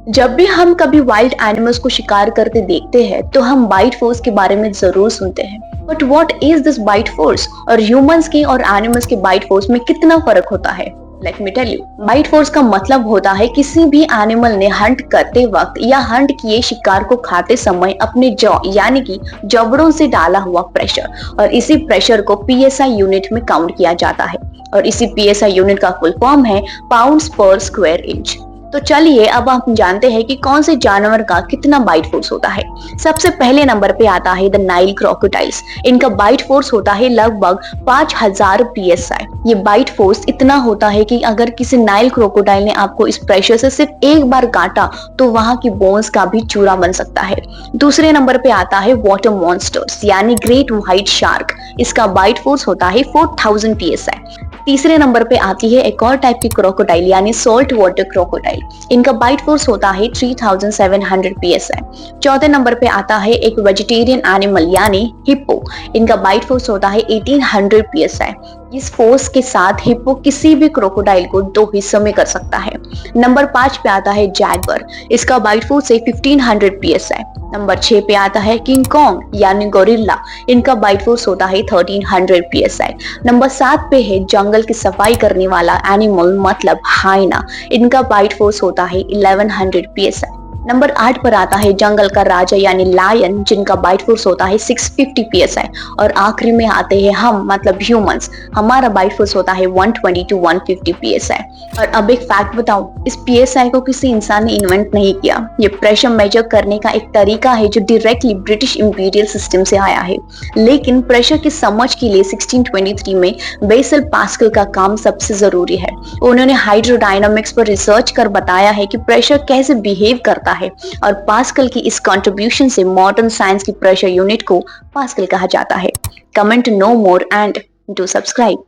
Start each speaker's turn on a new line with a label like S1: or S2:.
S1: जब भी हम कभी वाइल्ड एनिमल्स को शिकार करते देखते हैं तो हम बाइट फोर्स के बारे में जरूर सुनते हैं। But what is this bite force और ह्यूमंस के और एनिमल्स के बाइट फोर्स में कितना फर्क होता है? Let me tell you. Bite force का मतलब होता है किसी भी एनिमल ने हंट करते वक्त या हंट किए शिकार को खाते समय अपने जॉ यानी कि जबड़ों से डाला हुआ प्रेशर, और इसी प्रेशर को पीएसआई यूनिट में काउंट किया जाता है। और इसी पीएसआई यूनिट का फुल फॉर्म है पाउंड्स पर स्क्वायर इंच। तो चलिए अब हम जानते हैं कि कौन से जानवर का कितना बाइट फोर्स होता है। सबसे पहले नंबर पे आता है द नाइल क्रोकोडाइल्स। इनका बाइट फोर्स होता है लगभग 5000 psi। ये बाइट फोर्स इतना होता है कि अगर किसी नाइल क्रोकोडाइल ने आपको इस प्रेशर से सिर्फ एक बार काटा तो वहां की बोन्स का भी चूरा बन सकता है। दूसरे नंबर पे आता है वाटर मॉन्स्टर्स यानी ग्रेट व्हाइट शार्क। इसका बाइट फोर्स होता है 4000 psi। तीसरे नंबर पे आती है एक और टाइप की क्रोकोडाइल यानी सॉल्ट वाटर क्रोकोडाइल। इनका बाइट फोर्स होता है 3700 psi। चौथे नंबर पे आता है एक वेजिटेरियन एनिमल यानी हिप्पो। इनका बाइट फोर्स होता है 1800 psi। इस फोर्स के साथ हिप्पो किसी भी क्रोकोडाइल को दो हिस्सों में कर सकता है। नंबर 5 पे आता है जैगवर। इसका बाइट फोर्स है 1500 psi। नंबर 6 पे आता है किंग कॉन्ग यानी गोरिल्ला। इनका बाइट फोर्स होता है 1300 psi। नंबर 7 पे है जंगल की सफाई करने वाला एनिमल मतलब हाइना। इनका बाइट फोर्स होता है 1100 psi। नंबर 8 पर आता है जंगल का राजा यानी लायन, जिनका बाइट फोर्स होता है 650 psi। और आखिरी में आते हैं हम मतलब ह्यूमंस। हमारा बाइट फोर्स होता है 120 to 150 psi। और अब एक फैक्ट बताऊं, इस psi को किसी इंसान ने इन्वेंट नहीं किया। ये प्रेशर मेजर करने का एक तरीका है जो डायरेक्टली ब्रिटिश इंपीरियल सिस्टम से आया है। लेकिन प्रेशर की समझ के लिए 1623 में बेसल पास्कल का काम सबसे जरूरी है। उन्होंने हाइड्रोडायनामिक्स पर रिसर्च कर बताया है कि प्रेशर कैसे बिहेव करता है, और पास्कल की इस कंट्रीब्यूशन से मॉडर्न साइंस की प्रेशर यूनिट को पास्कल कहा जाता है। Comment no more and do subscribe.